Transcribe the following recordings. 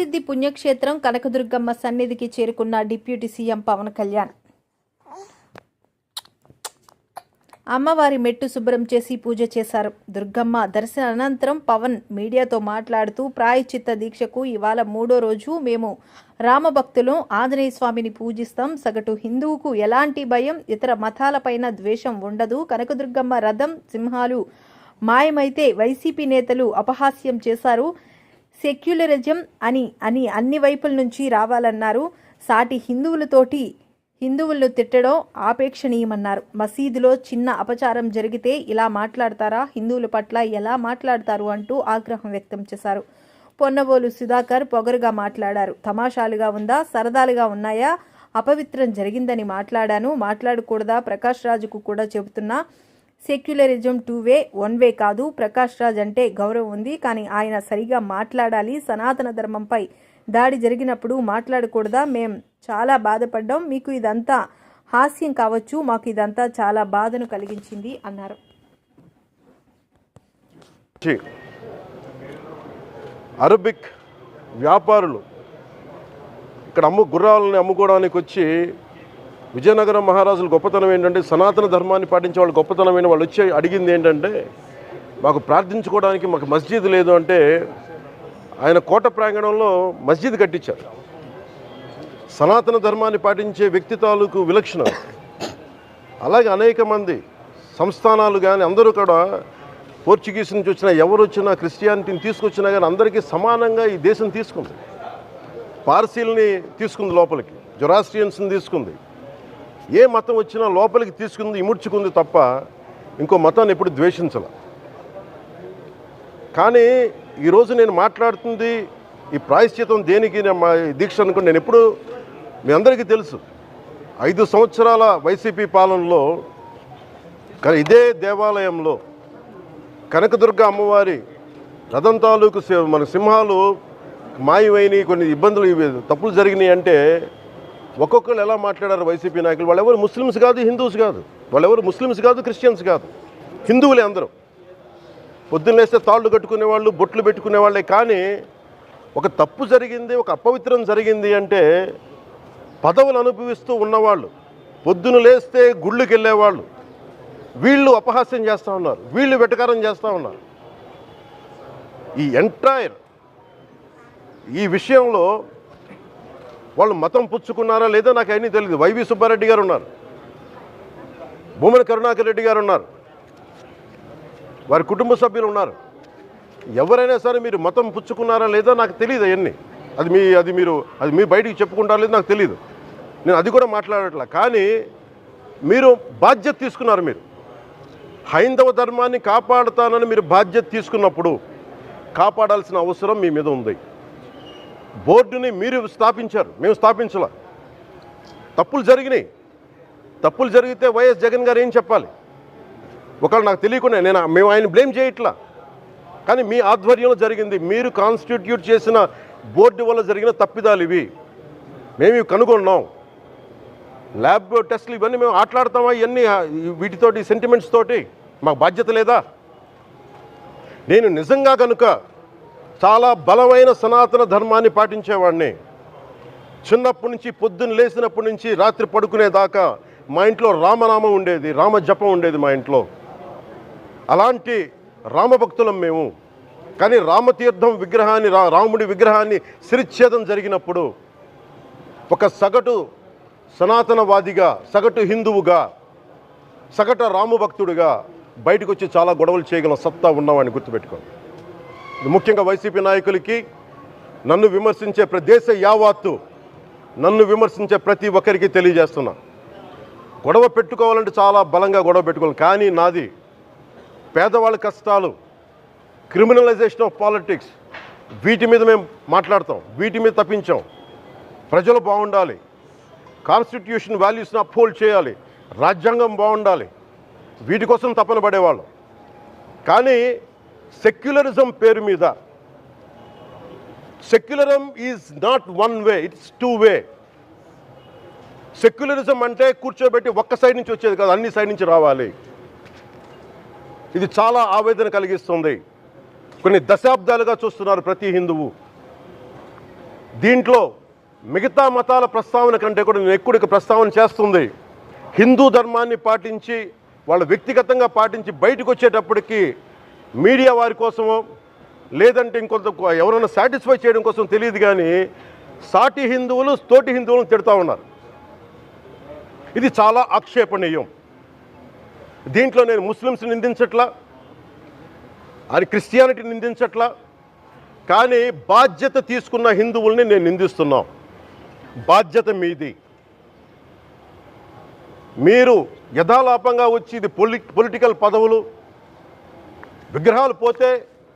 ప్రసిద్ధి పుణ్యక్షేత్రం కనకదుర్గమ్మ సన్నిధికి చేరుకున్న డిప్యూటీ సీఎం పవన్ కళ్యాణ్ అమ్మవారి మెట్టు శుభ్రం చేసి పూజ చేశారు. దుర్గమ్మ దర్శన అనంతరం పవన్ మీడియాతో మాట్లాడుతూ ప్రాయశ్చిత్త దీక్షకు ఇవాళ 3వ రోజు. మేము రామభక్తులు ఆంజనేయ స్వామిని పూజిస్తాం. సగటు హిందువుకు ఎలాంటి భయం, ఇతర మతాలపైన ద్వేషం ఉండదు. కనకదుర్గమ్మ రథం, సింహాలు మాయమైతే వైసీపీ నేతలు అపహాస్యం చేశారు. సెక్యులరిజం అని అన్ని వైపుల నుంచి రావాలన్నారు. సాటి హిందువులను తిట్టడం ఆపేక్షణీయమన్నారు. మసీదులో చిన్న అపచారం జరిగితే ఇలా మాట్లాడతారా? హిందువుల పట్ల ఎలా మాట్లాడతారు అంటూ ఆగ్రహం వ్యక్తం చేశారు. పొన్నవోలు సుధాకర్ పొగరుగా మాట్లాడారు. తమాషాలుగా ఉందా? సరదాలుగా ఉన్నాయా? అపవిత్రం జరిగిందని మాట్లాడాను. మాట్లాడకూడదా? ప్రకాష్ రాజుకు కూడా చెబుతున్నా. సెక్యులరిజం 2 వే 1 వే కాదు. ప్రకాష్ రాజ్ అంటే గౌరవం ఉంది, కానీ ఆయన సరిగా మాట్లాడాలి. సనాతన ధర్మంపై దాడి జరిగినప్పుడు మాట్లాడకూడదా? మేం చాలా బాధపడ్డాం. మీకు ఇదంతా హాస్యం కావచ్చు, మాకు ఇదంతా చాలా బాధను కలిగించింది అన్నారు. అరబిక్ వ్యాపారులు ఇక్కడ గుర్రాలని అమ్ముకోవడానికి వచ్చి విజయనగరం మహారాజుల గొప్పతనం ఏంటంటే, సనాతన ధర్మాన్ని పాటించే వాళ్ళు గొప్పతనమైన వాళ్ళు వచ్చి అడిగింది ఏంటంటే, మాకు ప్రార్థించుకోవడానికి మాకు మస్జిద్ లేదు అంటే ఆయన కోట ప్రాంగణంలో మస్జిద్ కట్టించారు. సనాతన ధర్మాన్ని పాటించే వ్యక్తి తాలూకు విలక్షణం. అలాగే అనేక మంది సంస్థానాలు కానీ అందరూ కూడా పోర్చుగీస్ నుంచి వచ్చిన ఎవరు వచ్చినా క్రిస్టియానిటీని తీసుకొచ్చినా కానీ అందరికీ సమానంగా ఈ దేశం తీసుకుంది. పార్సీల్ని తీసుకుంది లోపలికి, జొరాస్ట్రియన్స్ని తీసుకుంది. ఏ మతం వచ్చినా లోపలికి తీసుకుంది, ఇముడ్చుకుంది తప్ప ఇంకో మతాన్ని ఎప్పుడు ద్వేషించాల. కానీ ఈరోజు నేను మాట్లాడుతుంది ఈ ప్రాయశ్చితం దేనికి మా దీక్ష అనుకుని నేను ఎప్పుడు మీ అందరికీ తెలుసు. 5 సంవత్సరాల వైసీపీ పాలనలో ఇదే దేవాలయంలో కనకదుర్గ అమ్మవారి రథం తాలూకు మన సింహాలు మాయమైనవి, కొన్ని ఇబ్బందులు తప్పులు జరిగినాయి అంటే ఒక్కొక్కరు ఎలా మాట్లాడారు వైసీపీ నాయకులు? వాళ్ళెవరు ముస్లిమ్స్ కాదు, హిందూస్ కాదు. వాళ్ళెవరు ముస్లిమ్స్ కాదు, క్రిస్టియన్స్ కాదు, హిందువులే అందరూ. పొద్దున్నేస్తే తాళ్ళు కట్టుకునే వాళ్ళు, బొట్లు పెట్టుకునే వాళ్ళే. కానీ ఒక తప్పు జరిగింది, ఒక అపవిత్రం జరిగింది అంటే పదవులు అనుభవిస్తూ ఉన్నవాళ్ళు, పొద్దున లేస్తే గుళ్ళకి వెళ్ళేవాళ్ళు, వీళ్ళు అపహాస్యం చేస్తూ ఉన్నారు, వీళ్ళు వెటకారం చేస్తూ ఉన్నారు. ఈ ఎంటైర్ ఈ విషయంలో వాళ్ళు మతం పుచ్చుకున్నారా లేదా నాకు అన్నీ తెలియదు. వైవి సుబ్బారెడ్డి గారు ఉన్నారు, భూమన కరుణాకర్ రెడ్డి గారు ఉన్నారు, వారి కుటుంబ సభ్యులు ఉన్నారు. ఎవరైనా సరే మీరు మతం పుచ్చుకున్నారా లేదా నాకు తెలియదు. అవన్నీ అది మీరు బయటికి చెప్పుకుంటారా లేదు నాకు తెలియదు. నేను అది కూడా మాట్లాడట్లా. కానీ మీరు బాధ్యత తీసుకున్నారు. మీరు హైందవ ధర్మాన్ని కాపాడుతానని మీరు బాధ్యత తీసుకున్నప్పుడు కాపాడాల్సిన అవసరం మీ మీద ఉంది. బోర్డుని మీరు స్థాపించారు, మేము స్థాపించాల. తప్పులు జరిగినాయి. తప్పులు జరిగితే వైఎస్ జగన్ గారు ఏం చెప్పాలి? ఒకవేళ నాకు తెలియకుండా మేము ఆయన బ్లేమ్ చేయట్లా. కానీ మీ ఆధ్వర్యంలో జరిగింది, మీరు కాన్స్టిట్యూట్ చేసిన బోర్డు వల్ల జరిగిన తప్పిదాలు ఇవి. మేము ఇవి కనుగొన్నాం. ల్యాబ్ టెస్టులు ఇవన్నీ మేము ఆటలాడతామా? ఇవన్నీ వీటితోటి సెంటిమెంట్స్ తోటి మాకు బాధ్యత లేదా? నేను నిజంగా కనుక చాలా బలమైన సనాతన ధర్మాన్ని పాటించేవాడిని. చిన్నప్పటి నుంచి పొద్దున్న లేచినప్పటి నుంచి రాత్రి పడుకునేదాకా మా ఇంట్లో రామనామం ఉండేది, రామ జపం ఉండేది మా ఇంట్లో. అలాంటి రామభక్తులం మేము. కానీ రామతీర్థం విగ్రహాన్ని, రాముడి విగ్రహాన్ని శిరచ్ఛేదం జరిగినప్పుడు ఒక సగటు సనాతనవాదిగా, సగటు హిందువుగా, సగటు రామభక్తుడిగా బయటకు వచ్చి చాలా గొడవలు చేయగల సత్తా ఉన్నవాడిని గుర్తుపెట్టుకోండి. ముఖ్యంగా వైసీపీ నాయకులకి, నన్ను విమర్శించే దేశ యావత్తు నన్ను విమర్శించే ప్రతి ఒక్కరికి తెలియజేస్తున్నా, గొడవ పెట్టుకోవాలంటే చాలా బలంగా గొడవ పెట్టుకోవాలి. కానీ నాది పేదవాళ్ళ కష్టాలు, క్రిమినలైజేషన్ ఆఫ్ పాలిటిక్స్, వీటి మీద మేము మాట్లాడతాం, వీటి మీద తప్పించాం. ప్రజలు బాగుండాలి, కాన్స్టిట్యూషన్ వాల్యూస్ని అప్హోల్డ్ చేయాలి, రాజ్యాంగం బాగుండాలి, వీటి కోసం తపన పడేవాళ్ళం. కానీ సెక్యులరిజం పేరు మీద, secularism is not 1 way, it's 2 way. Secularism అంటే కూర్చోబెట్టి ఒక్క సైడ్ నుంచి వచ్చేది కాదు, అన్ని సైడ్ నుంచి రావాలి. ఇది చాలా ఆవేదన కలిగిస్తుంది. కొన్ని దశాబ్దాలుగా చూస్తున్నారు ప్రతి హిందువు. దీంట్లో మిగతా మతాల ప్రస్తావన కంటే కూడా నేను ఎక్కువ ప్రస్తావన చేస్తుంది హిందూ ధర్మాన్ని పాటించి వాళ్ళు వ్యక్తిగతంగా పాటించి బయటకు వచ్చేటప్పటికి మీడియా వారి కోసమో లేదంటే ఇంకొంత ఎవరైనా సాటిస్ఫై చేయడం కోసం తెలియదు కానీ సాటి హిందువులు తోటి హిందువులను తిడుతూ ఉన్నారు. ఇది చాలా ఆక్షేపణీయం. దీంట్లో నేను ముస్లిమ్స్ నిందించట్లా, అది క్రిస్టియానిటీ నిందించట్లా, కానీ బాధ్యత తీసుకున్న హిందువుల్ని నేను నిందిస్తున్నాం. బాధ్యత మీది. మీరు యథాలాపంగా వచ్చి ఇది పొలిటికల్ పదవులు విగ్రహాలు పోతే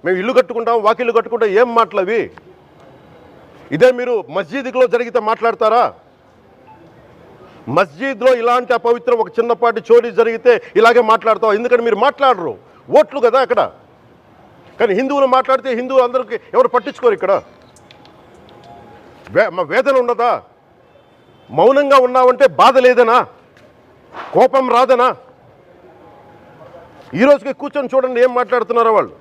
మేము ఇల్లు కట్టుకుంటాం, వాకిళ్ళు కట్టుకుంటాం, ఏం మాటలవి? ఇదే మీరు మస్జిద్లో జరిగితే మాట్లాడతారా? మస్జిద్లో ఇలాంటి అపవిత్రం ఒక చిన్నపాటి చోరీ జరిగితే ఇలాగే మాట్లాడతాం. ఎందుకంటే మీరు మాట్లాడరు, ఓట్లు కదా అక్కడ. కానీ హిందువులు మాట్లాడితే హిందువులు అందరికీ ఎవరు పట్టించుకోరు. ఇక్కడ మా వేదన ఉండదా? మౌనంగా ఉన్నామంటే బాధ లేదనా? కోపం రాదనా? ఈరోజుకి కూర్చొని చూడండి ఏం మాట్లాడుతున్నారో వాళ్ళు.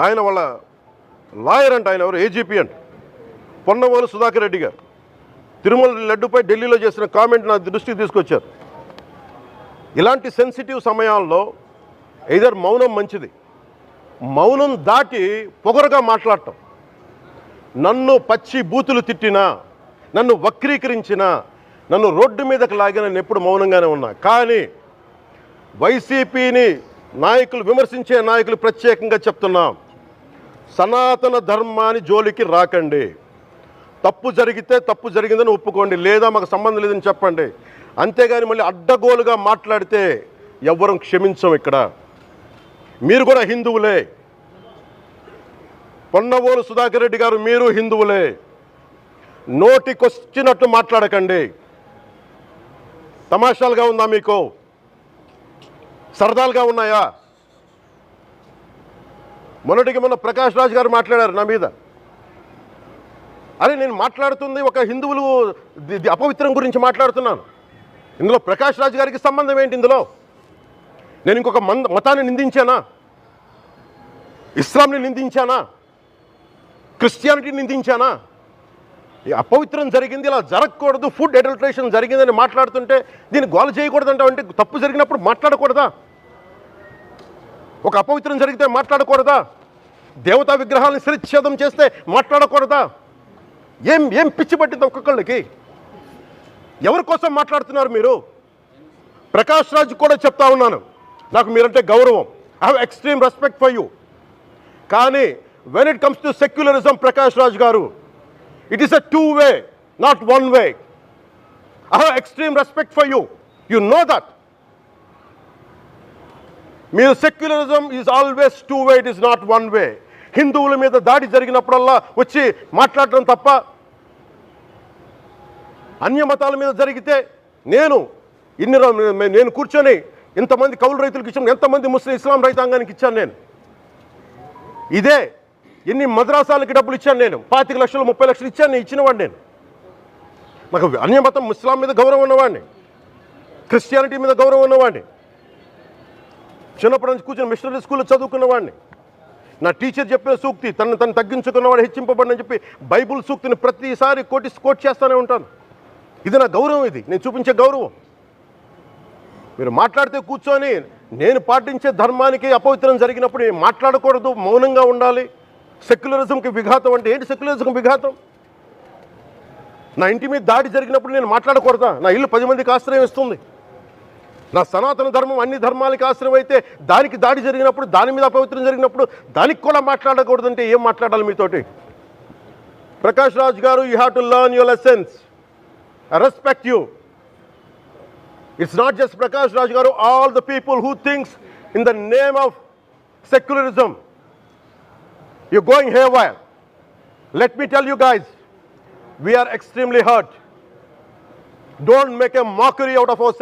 ఆయన వాళ్ళ లాయర్ అంట, ఆయన ఎవరు ఏజీపీ అంట, పొన్నవోలు సుధాకర్ రెడ్డి గారు తిరుమల లడ్డుపై ఢిల్లీలో చేసిన కామెంట్ నా దృష్టికి తీసుకొచ్చారు. ఇలాంటి సెన్సిటివ్ సమయాల్లో ఎయిదర్ మౌనం మంచిది, మౌనం దాటి పొగరుగా మాట్లాడటం, నన్ను పచ్చి బూతులు తిట్టినా, నన్ను వక్రీకరించినా, నన్ను రోడ్డు మీదకి లాగిన నేను ఎప్పుడు మౌనంగానే ఉన్నా. కానీ వైసీపీని నాయకులు విమర్శించే నాయకులు ప్రత్యేకంగా చెప్తున్నాం, సనాతన ధర్మాన్ని జోలికి రాకండి. తప్పు జరిగితే తప్పు జరిగిందని ఒప్పుకోండి, లేదా మాకు సంబంధం లేదని చెప్పండి. అంతేగాని మళ్ళీ అడ్డగోలుగా మాట్లాడితే ఎవ్వరం క్షమించం. ఇక్కడ మీరు కూడా హిందువులే. పొన్నవోలు సుధాకర్ రెడ్డి గారు మీరు హిందువులే. నోటికొచ్చినట్టు మాట్లాడకండి. తమాషాలుగా ఉందా మీకు? సరదాలుగా ఉన్నాయా? మొన్న ప్రకాష్ రాజ్ గారు మాట్లాడారు నా మీద. అరే నేను మాట్లాడుతుంది ఒక హిందువులు అపవిత్రం గురించి మాట్లాడుతున్నాను. ఇందులో ప్రకాష్ రాజ్ గారికి సంబంధం ఏంటి? ఇందులో నేను ఇంకొక మతాన్ని నిందించానా? ఇస్లాంని నిందించానా? క్రిస్టియానిటీని నిందించానా? ఈ అపవిత్రం జరిగింది, ఇలా జరగకూడదు, ఫుడ్ అడల్ట్రేషన్ జరిగిందని మాట్లాడుతుంటే దీన్ని గోల చేయకూడదంట. అంటే తప్పు జరిగినప్పుడు మాట్లాడకూడదా? ఒక అపవిత్రం జరిగితే మాట్లాడకూడదా? దేవతా విగ్రహాలను శిరచ్ఛేదం చేస్తే మాట్లాడకూడదా? ఏం పిచ్చి పట్టింది ఒక్కొక్కళ్ళకి? ఎవరి కోసం మాట్లాడుతున్నారు మీరు? ప్రకాష్ రాజ్ కూడా చెప్తా ఉన్నాను, నాకు మీరంటే గౌరవం, I have extreme respect for you. కానీ when it comes to secularism, Prakash Raj garu, it is a two-way, not one way. I have extreme respect for you. You know that. Mere secularism is always two-way, it is not one way. హిందువుల మీద దాడి జరిగినప్పుడల్లా వచ్చి మాట్లాడడం తప్ప, అన్య మతాల మీద జరిగితే నేను కూర్చొని ఇంతమంది కౌలు రైతులకు ఇచ్చాను, ఎంతమంది ముస్లిం ఇస్లాం రైతాంగానికి ఇచ్చాను నేను. ఇదే ఎన్ని మద్రాసాలకి డబ్బులు ఇచ్చాను నేను, 25 లక్షలు 30 లక్షలు ఇచ్చాను, ఇచ్చినవాడిని నేను. నాకు అన్యమతం ఇస్లాం మీద గౌరవం ఉన్నవాడిని, క్రిస్టియానిటీ మీద గౌరవం ఉన్నవాడిని, చిన్నప్పటి నుంచి కూర్చొని మిషనరీ స్కూల్లో చదువుకున్నవాడిని. నా టీచర్ చెప్పిన సూక్తి, తను తగ్గించుకున్నవాడు హెచ్చింపబడిని చెప్పి బైబుల్ సూక్తిని ప్రతిసారి కోట్ చేస్తూనే ఉంటాను. ఇది నా గౌరవం, ఇది నేను చూపించే గౌరవం. మీరు మాట్లాడితే కూర్చొని నేను పాటించే ధర్మానికి అపవిత్రం జరిగినప్పుడు నేను మాట్లాడకూడదు, మౌనంగా ఉండాలి. సెక్యులరిజంకి విఘాతం అంటే ఏంటి? సెక్యులరిజంకి విఘాతం? నా ఇంటి మీద దాడి జరిగినప్పుడు నేను మాట్లాడకూడదా? నా ఇల్లు 10 మందికి ఆశ్రయం ఇస్తుంది. నా సనాతన ధర్మం అన్ని ధర్మాలకి ఆశ్రయం అయితే దానికి దాడి జరిగినప్పుడు, దాని మీద అపవిత్రం జరిగినప్పుడు దానికి కూడా మాట్లాడకూడదంటే ఏం మాట్లాడాలి మీతోటి? Prakash Raj garu, you have to learn your lessons. I respect you. It's not just Prakash Raj garu, all the people who thinks in the name of secularism, you're going haywire. Let me tell you guys, we are extremely hurt. Don't make a mockery out of ourselves.